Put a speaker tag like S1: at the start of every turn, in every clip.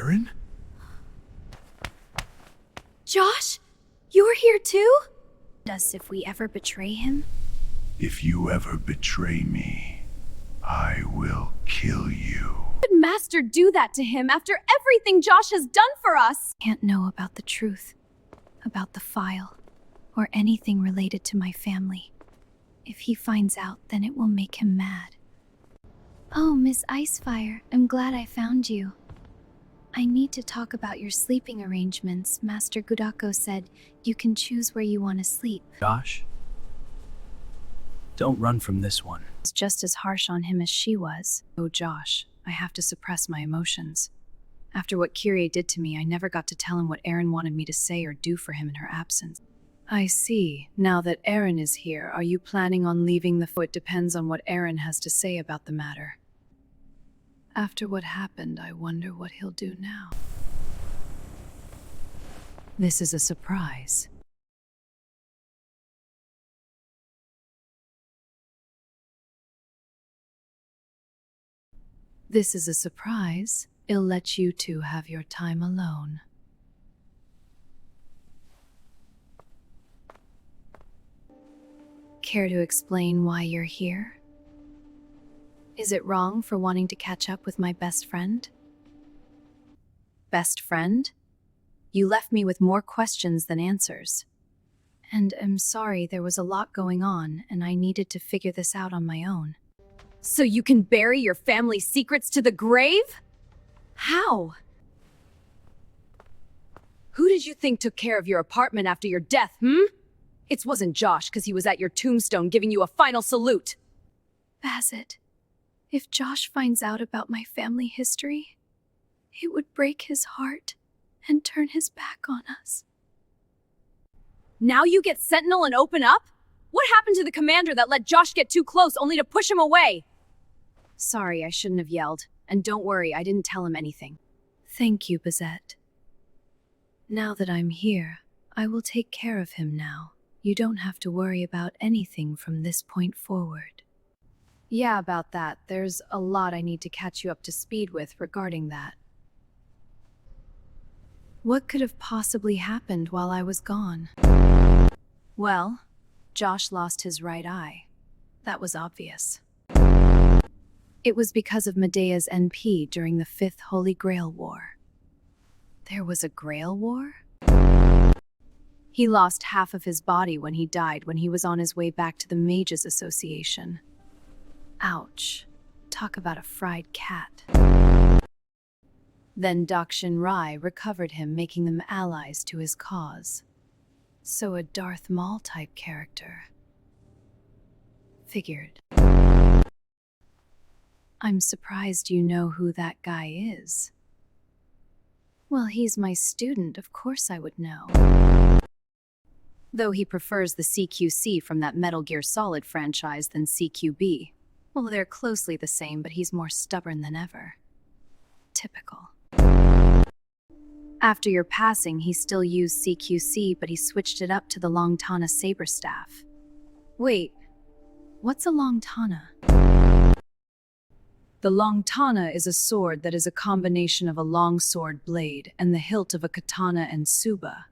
S1: Eren?
S2: Josh? You're here too? As if we ever betray him?
S1: If you ever betray me, I will kill you.
S2: How could Master do that to him after everything Josh has done for us? Can't know about the truth, about the file, or anything related to my family. If he finds out, then it will make him mad. Oh, Miss Icefire, I'm glad I found you. I need to talk about your sleeping arrangements. Master Gudako said you can choose where you want to sleep.
S3: Josh? Don't run from this one.
S2: It's just as harsh on him as she was. Oh, Josh, I have to suppress my emotions. After what Kyrie did to me, I never got to tell him what Eren wanted me to say or do for him in her absence. I see. Now that Eren is here, are you planning on leaving the It depends on what Eren has to say about the matter. After what happened, I wonder what he'll do now. This is a surprise. This is a surprise. It'll let you two have your time alone. Care to explain why you're here? Is it wrong for wanting to catch up with my best friend? Best friend? You left me with more questions than answers. And I'm sorry, there was a lot going on, and I needed to figure this out on my own. So you can bury your family's secrets to the grave? How? Who did you think took care of your apartment after your death, It wasn't Josh, because he was at your tombstone giving you a final salute. Bassett, if Josh finds out about my family history, it would break his heart and turn his back on us. Now you get Sentinel and open up? What happened to the commander that let Josh get too close only to push him away? Sorry, I shouldn't have yelled. And don't worry, I didn't tell him anything. Thank you, Bazette. Now that I'm here, I will take care of him now. You don't have to worry about anything from this point forward. Yeah, about that. There's a lot I need to catch you up to speed with regarding that. What could have possibly happened while I was gone? Well, Josh lost his right eye. That was obvious. It was because of Medea's NP during the 5th Holy Grail War. There was a Grail War? He lost half of his body when he died when he was on his way back to the Mages Association. Ouch. Talk about a fried cat. Then Dakshin Rai recovered him, making them allies to his cause. So a Darth Maul type character. Figured. I'm surprised you know who that guy is. Well, he's my student, of course I would know. Though he prefers the CQC from that Metal Gear Solid franchise than CQB. Well, they're closely the same, but he's more stubborn than ever. Typical. After your passing, he still used CQC, but he switched it up to the Long Tana saber staff. Wait, what's a Long Tana? The Long Tana is a sword that is a combination of a long sword blade and the hilt of a katana and tsuba.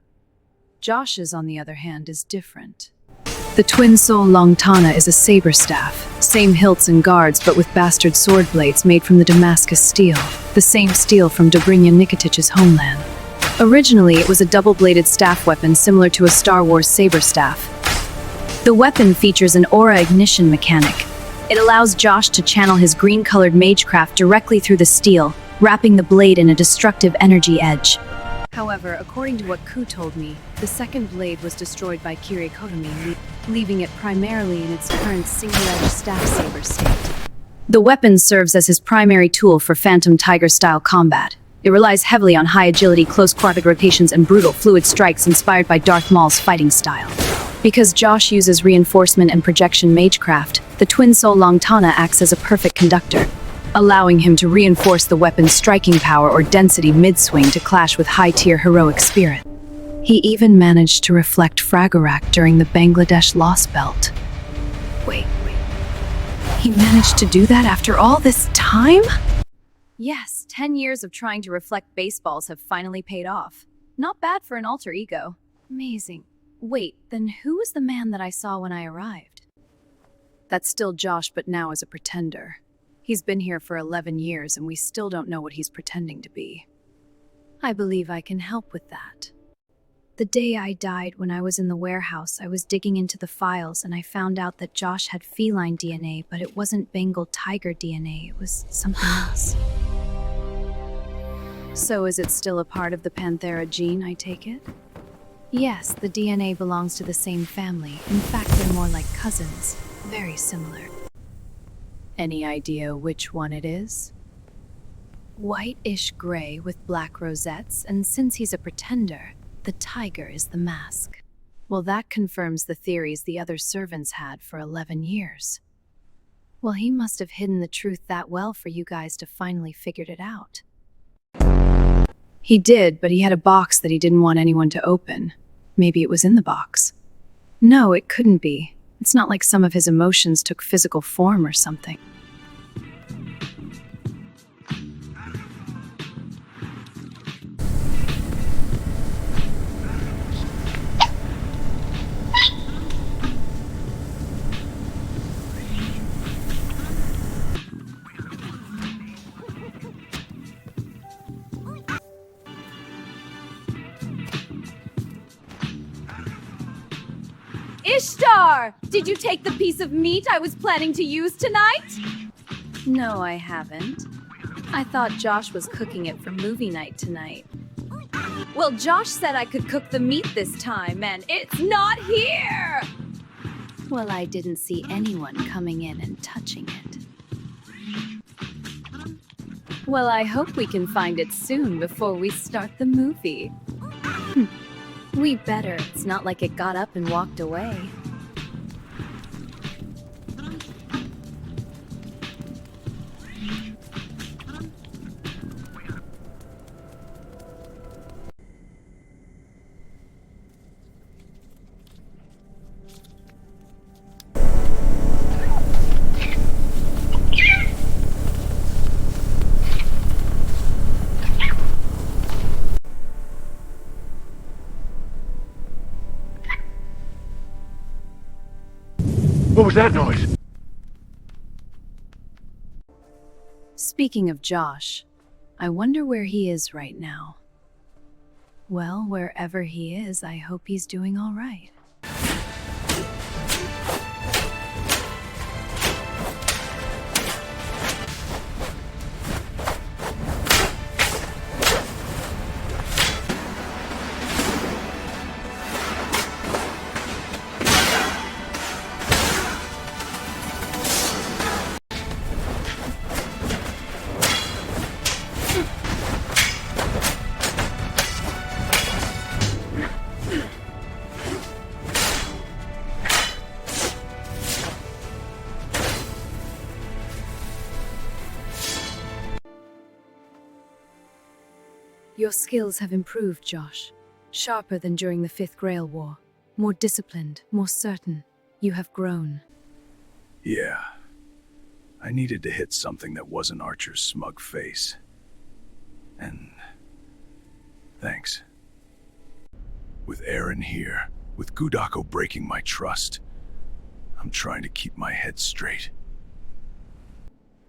S2: Josh's, on the other hand, is different. The Twin Soul Long Tana is a saber staff, same hilts and guards but with bastard sword blades made from the Damascus steel, the same steel from Dobrynya Nikitич's homeland. Originally, it was a double-bladed staff weapon similar to a Star Wars saber staff. The weapon features an aura ignition mechanic. It allows Josh to channel his green-colored magecraft directly through the steel, wrapping the blade in a destructive energy edge. However, according to what Ku told me, the second blade was destroyed by Kyrie Kotomi, leaving it primarily in its current single-edged staff saber state. The weapon serves as his primary tool for Phantom Tiger-style combat. It relies heavily on high agility, close quarter rotations, and brutal fluid strikes inspired by Darth Maul's fighting style. Because Josh uses reinforcement and projection magecraft, the Twin Soul Long Tana acts as a perfect conductor, allowing him to reinforce the weapon's striking power or density mid-swing to clash with high-tier heroic spirit. He even managed to reflect Fragorak during the Bangladesh Lost Belt. Wait. He managed to do that after all this time? Yes, 10 years of trying to reflect baseballs have finally paid off. Not bad for an alter ego. Amazing. Wait, then who was the man that I saw when I arrived? That's still Josh, but now as a pretender. He's been here for 11 years and we still don't know what he's pretending to be. I believe I can help with that. The day I died, when I was in the warehouse, I was digging into the files and I found out that Josh had feline DNA, but it wasn't Bengal tiger DNA, it was something else. So is it still a part of the Panthera gene, I take it? Yes, the DNA belongs to the same family. In fact, they're more like cousins. Very similar. Any idea which one it is? Whitish gray with black rosettes, and since he's a pretender, the tiger is the mask. Well, that confirms the theories the other servants had for 11 years. Well, he must have hidden the truth that well for you guys to finally figure it out. He did, but he had a box that he didn't want anyone to open. Maybe it was in the box. No, it couldn't be. It's not like some of his emotions took physical form or something.
S3: Ishtar! Did you take the piece of meat I was planning to use tonight?
S2: No, I haven't. I thought Josh was cooking it for movie night tonight.
S3: Well, Josh said I could cook the meat this time, and it's not here!
S2: Well, I didn't see anyone coming in and touching it. Well, I hope we can find it soon before we start the movie. We better. It's not like it got up and walked away.
S1: What was that noise?
S2: Speaking of Josh, I wonder where he is right now. Well, wherever he is, I hope he's doing all right. Your skills have improved, Josh. Sharper than during the Fifth Grail War. More disciplined, more certain. You have grown.
S1: Yeah. I needed to hit something that wasn't Archer's smug face. And thanks. With Eren here, with Gudako breaking my trust, I'm trying to keep my head straight.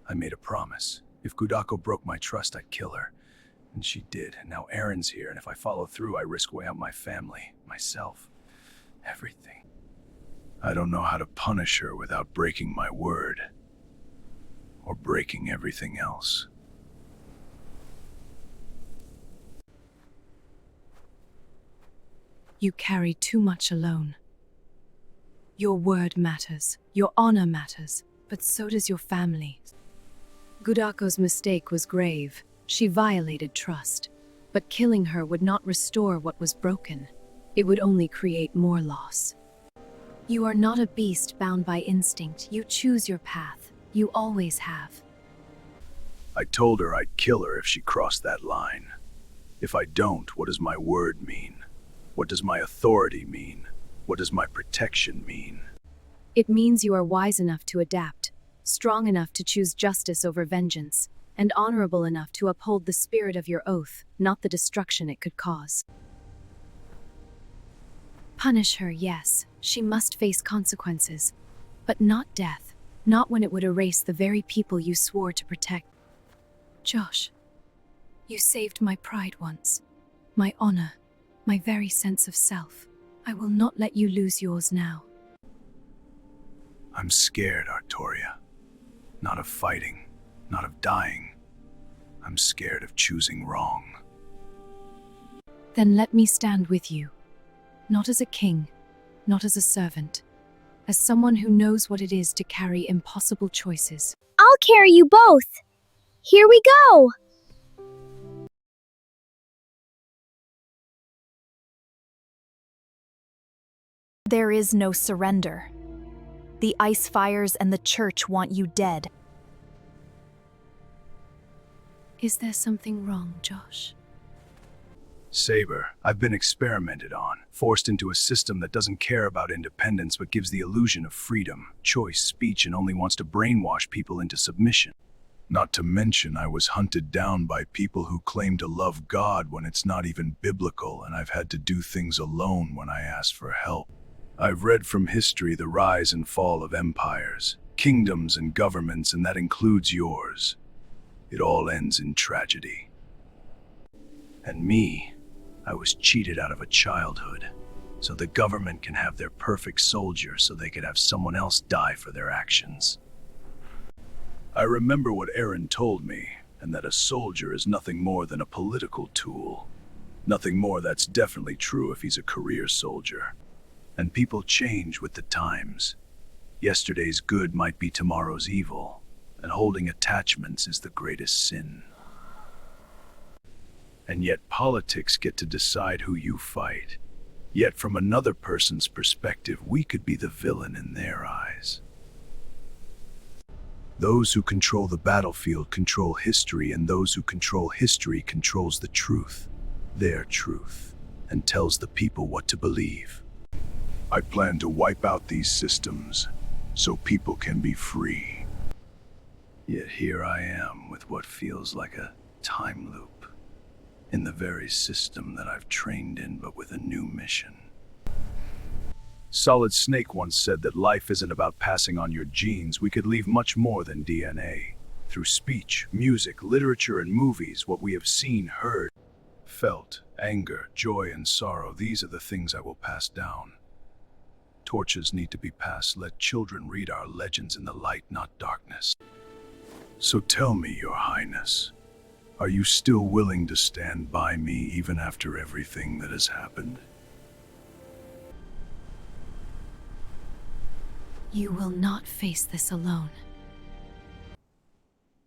S1: I made a promise. If Gudako broke my trust, I'd kill her. And she did. And now Eren's here, and if I follow through, I risk way out my family, myself, everything. I don't know how to punish her without breaking my word. Or breaking everything else.
S2: You carry too much alone. Your word matters, your honor matters, but so does your family. Gudako's mistake was grave. She violated trust. But killing her would not restore what was broken. It would only create more loss. You are not a beast bound by instinct. You choose your path. You always have.
S1: I told her I'd kill her if she crossed that line. If I don't, what does my word mean? What does my authority mean? What does my protection mean?
S2: It means you are wise enough to adapt, strong enough to choose justice over vengeance, and honorable enough to uphold the spirit of your oath, not the destruction it could cause. Punish her, yes. She must face consequences. But not death. Not when it would erase the very people you swore to protect. Josh, you saved my pride once. My honor. My very sense of self. I will not let you lose yours now.
S1: I'm scared, Artoria. Not of fighting, not of dying. I'm scared of choosing wrong.
S2: Then let me stand with you. Not as a king, not as a servant. As someone who knows what it is to carry impossible choices.
S4: I'll carry you both. Here we go.
S5: There is no surrender. The ice fires and the church want you dead.
S2: Is there something wrong, Josh?
S1: Saber, I've been experimented on, forced into a system that doesn't care about independence but gives the illusion of freedom, choice, speech, and only wants to brainwash people into submission. Not to mention, I was hunted down by people who claim to love God when it's not even biblical, and I've had to do things alone when I asked for help. I've read from history the rise and fall of empires, kingdoms, and governments, and that includes yours. It all ends in tragedy. And me, I was cheated out of a childhood, so the government can have their perfect soldier so they could have someone else die for their actions. I remember what Aaron told me, and that a soldier is nothing more than a political tool. Nothing more. That's definitely true if he's a career soldier. And people change with the times. Yesterday's good might be tomorrow's evil, and holding attachments is the greatest sin. And yet politics get to decide who you fight. Yet from another person's perspective, we could be the villain in their eyes. Those who control the battlefield control history, and those who control history controls the truth, their truth, and tells the people what to believe. I plan to wipe out these systems so people can be free. Yet here I am with what feels like a time loop. In the very system that I've trained in, but with a new mission. Solid Snake once said that life isn't about passing on your genes. We could leave much more than DNA. Through speech, music, literature, and movies, what we have seen, heard, felt, anger, joy, and sorrow, these are the things I will pass down. Torches need to be passed. Let children read our legends in the light, not darkness. So tell me, Your Highness, are you still willing to stand by me even after everything that has happened?
S2: You will not face this alone.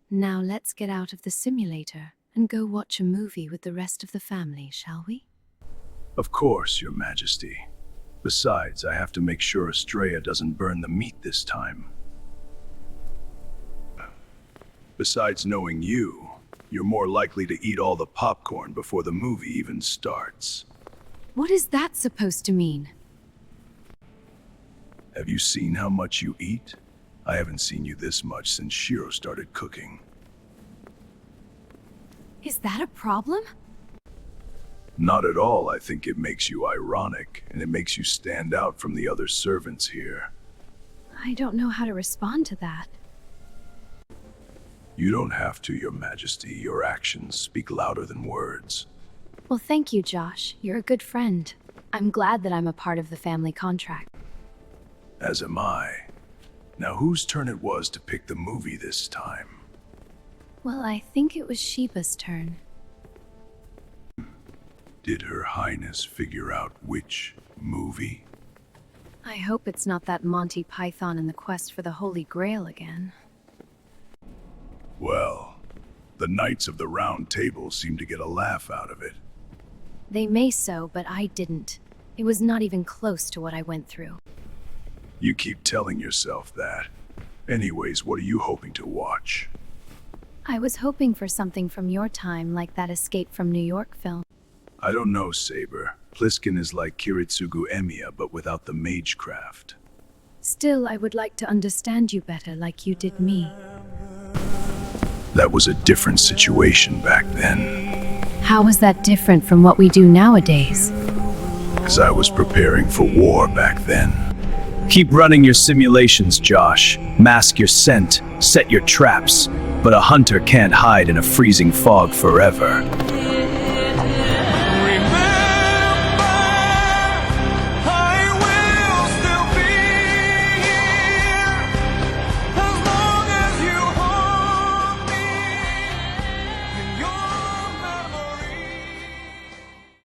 S2: Now let's get out of the simulator and go watch a movie with the rest of the family, shall we?
S1: Of course, Your Majesty. Besides, I have to make sure Estrella doesn't burn the meat this time. Besides knowing you, you're more likely to eat all the popcorn before the movie even starts.
S2: What is that supposed to mean?
S1: Have you seen how much you eat? I haven't seen you this much since Shiro started cooking.
S2: Is that a problem?
S1: Not at all. I think it makes you ironic, and it makes you stand out from the other servants here.
S2: I don't know how to respond to that.
S1: You don't have to, Your Majesty. Your actions speak louder than words.
S2: Well, thank you, Josh. You're a good friend. I'm glad that I'm a part of the family contract.
S1: As am I. Now, whose turn it was to pick the movie this time?
S2: Well, I think it was Sheba's turn.
S1: Did Her Highness figure out which movie?
S2: I hope it's not that Monty Python and the Quest for the Holy Grail again.
S1: Well, the Knights of the Round Table seem to get a laugh out of it.
S2: They may so, but I didn't. It was not even close to what I went through.
S1: You keep telling yourself that. Anyways, what are you hoping to watch?
S2: I was hoping for something from your time, like that Escape from New York film.
S1: I don't know, Saber. Pliskin is like Kiritsugu Emiya, but without the magecraft.
S2: Still, I would like to understand you better like you did me.
S1: That was a different situation back then,
S2: How is that different from what we do nowadays?
S1: because I was preparing for war back then.
S6: Keep running your simulations, Josh. Mask your scent, set your traps. But a hunter can't hide in a freezing fog forever.